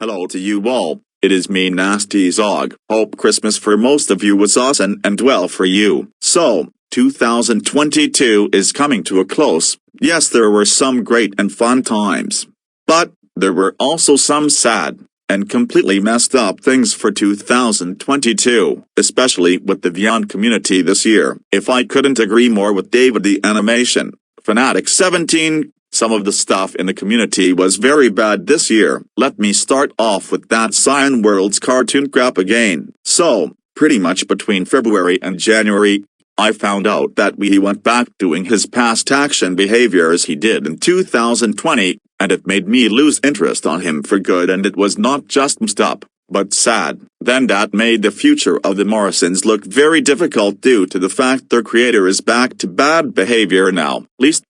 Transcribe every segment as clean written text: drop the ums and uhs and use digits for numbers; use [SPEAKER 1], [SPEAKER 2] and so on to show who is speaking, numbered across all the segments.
[SPEAKER 1] Hello to you all, it is me Nasty Zog. Hope Christmas for most of you was awesome and well for you. So, 2022 is coming to a close. Yes, there were some great and fun times. But, there were also some sad and completely messed up things for 2022, especially with the Vyond community this year. If I couldn't agree more with David the Animation Fanatic 17, some of the stuff in the community was very bad this year. Let me start off with that Cyan World's cartoon crap again. So, pretty much between February and January, I found out that he went back doing his past action behaviors he did in 2020, and it made me lose interest on him for good, and it was not just messed up, but sad. Then that made the future of the Morrisons look very difficult due to the fact their creator is back to bad behavior now. At least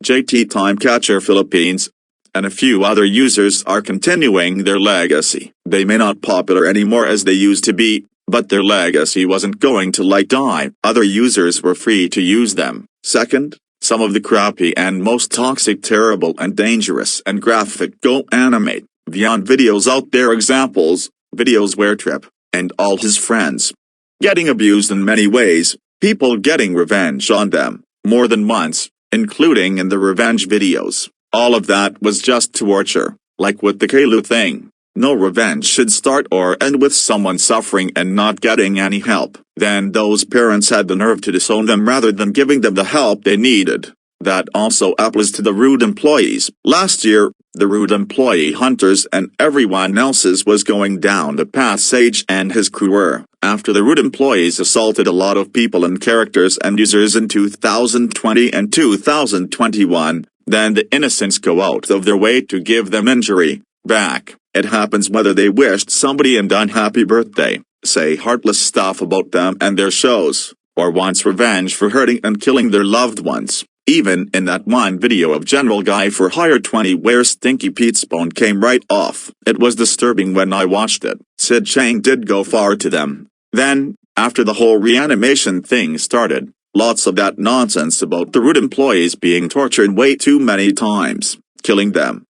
[SPEAKER 1] JT Timecatcher Philippines, and a few other users are continuing their legacy. They may not popular anymore as they used to be, but their legacy wasn't going to die. Other users were free to use them. Second, some of the crappy and most toxic, terrible and dangerous and graphic Go Animate Vyond videos out there, examples, videos where Trip and all his friends getting abused in many ways, people getting revenge on them more than once, including in the revenge videos. All of that was just torture, like with the Kaylu thing. No revenge should start or end with someone suffering and not getting any help. Then those parents had the nerve to disown them rather than giving them the help they needed. That also applies to the rude employees. Last year, the rude employee hunters and everyone else's was going down the path Sage and his crew were. After the rude employees assaulted a lot of people and characters and users in 2020 and 2021, then the innocents go out of their way to give them injury back. It happens whether they wished somebody an unhappy birthday, say heartless stuff about them and their shows, or wants revenge for hurting and killing their loved ones. Even in that one video of General Guy for Hire 20 where Stinky Pete's bone came right off. It was disturbing when I watched it. Sid Chang did go far to them. Then, after the whole reanimation thing started, lots of that nonsense about the rude employees being tortured way too many times, killing them.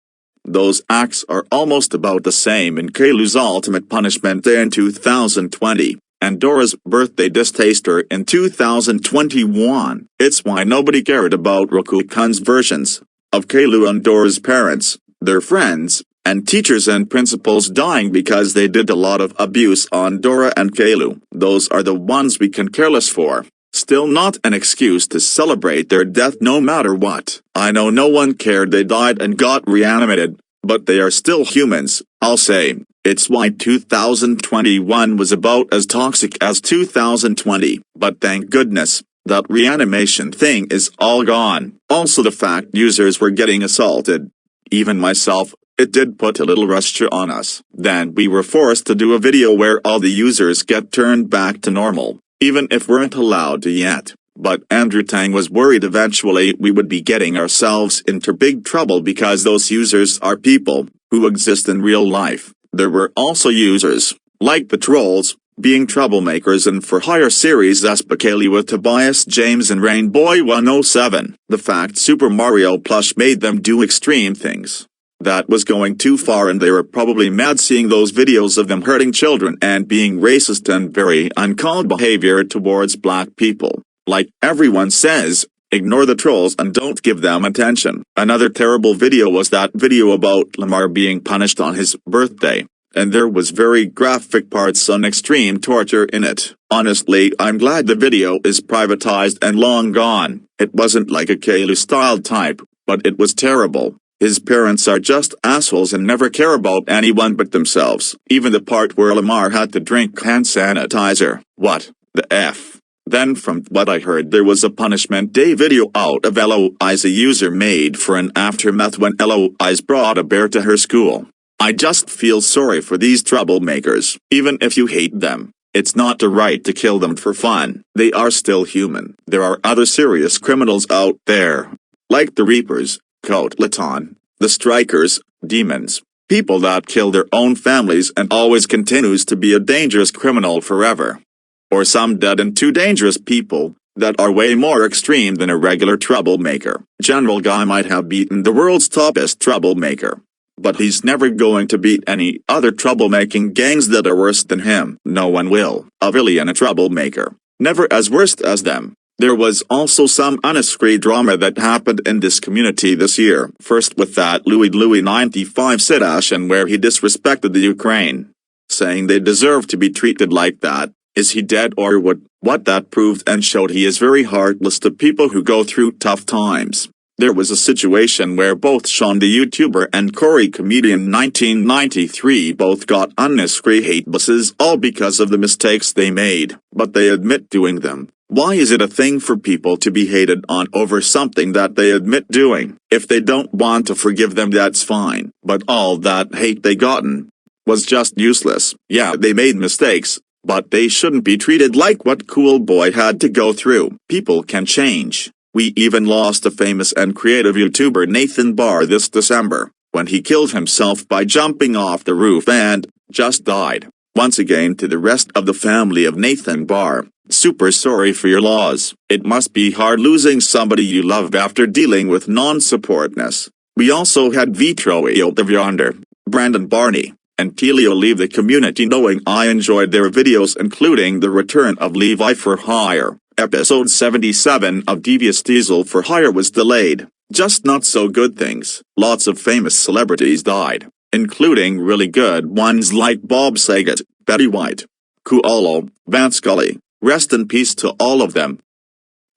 [SPEAKER 1] Those acts are almost about the same in Kaylu's Ultimate Punishment Day in 2020. And Dora's birthday distaster in 2021. It's why nobody cared about Roku-kun's versions of Kaylu and Dora's parents, their friends, and teachers and principals dying because they did a lot of abuse on Dora and Kaylu. Those are the ones we can care less for. Still not an excuse to celebrate their death no matter what. I know no one cared they died and got reanimated, but they are still humans, I'll say. It's why 2021 was about as toxic as 2020, but thank goodness, that reanimation thing is all gone. Also the fact users were getting assaulted. Even myself, it did put a little pressure on us. Then we were forced to do a video where all the users get turned back to normal, even if weren't allowed to yet. But Andrew Tang was worried eventually we would be getting ourselves into big trouble because those users are people who exist in real life. There were also users, like the trolls, being troublemakers in For Hire series especially with Tobias James and Rainboy107. The fact Super Mario Plush made them do extreme things. That was going too far, and they were probably mad seeing those videos of them hurting children and being racist and very uncalled behavior towards black people. Like everyone says, ignore the trolls and don't give them attention. Another terrible video was that video about Lamar being punished on his birthday, and there was very graphic parts on extreme torture in it. Honestly, I'm glad the video is privatized and long gone. It wasn't like a Kaylu-style type, but it was terrible. His parents are just assholes and never care about anyone but themselves. Even the part where Lamar had to drink hand sanitizer. What the F? Then from what I heard there was a Punishment Day video out of Eloise a user made for an aftermath when Eloise brought a bear to her school. I just feel sorry for these troublemakers. Even if you hate them, it's not the right to kill them for fun. They are still human. There are other serious criminals out there, like the Reapers, Code Laton, the Strikers, Demons, people that kill their own families and always continues to be a dangerous criminal forever. Or some dead and too dangerous people that are way more extreme than a regular troublemaker. General Guy might have beaten the world's toppest troublemaker, but he's never going to beat any other troublemaking gangs that are worse than him. No one will. A villain, a troublemaker. Never as worst as them. There was also some unnecessary drama that happened in this community this year. First with that Louis 95 sit-action where he disrespected the Ukraine, saying they deserve to be treated like that. Is he dead or what? What that proved and showed he is very heartless to people who go through tough times. There was a situation where both Sean the YouTuber and Corey comedian 1993 both got unnecessary hate buses all because of the mistakes they made, but they admit doing them. Why is it a thing for people to be hated on over something that they admit doing? If they don't want to forgive them, that's fine, but all that hate they gotten was just useless. Yeah, they made mistakes, but they shouldn't be treated like what Cool Boy had to go through. People can change. We even lost a famous and creative YouTuber Nathan Barr this December, when he killed himself by jumping off the roof and just died. Once again, to the rest of the family of Nathan Barr, super sorry for your loss. It must be hard losing somebody you loved after dealing with non-supportness. We also had Vitroio of Yonder, Brandon Barney, and Telio leave the community knowing I enjoyed their videos, including the return of Levi for Hire. Episode 77 of Devious Diesel for Hire was delayed. Just not so good things. Lots of famous celebrities died, including really good ones like Bob Saget, Betty White, Kualo, Vance Scully. Rest in peace to all of them.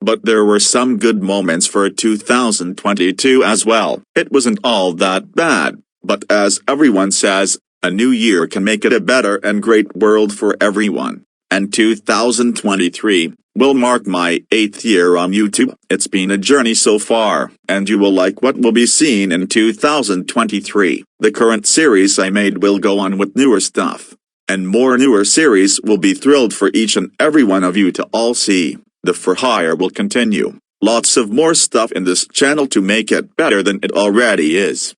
[SPEAKER 1] But there were some good moments for 2022 as well. It wasn't all that bad, but as everyone says, a new year can make it a better and great world for everyone. And 2023 will mark my 8th year on YouTube. It's been a journey so far, and you will like what will be seen in 2023. The current series I made will go on with newer stuff, and more newer series will be thrilled for each and every one of you to all see. The For Hire will continue. Lots of more stuff in this channel to make it better than it already is.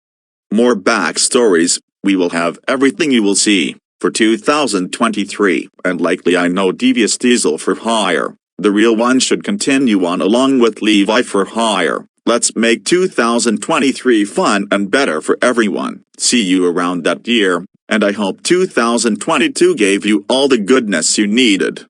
[SPEAKER 1] More backstories. We will have everything you will see for 2023, and likely I know Devious Diesel for Hire. The real one should continue on along with Levi for Hire. Let's make 2023 fun and better for everyone. See you around that year, and I hope 2022 gave you all the goodness you needed.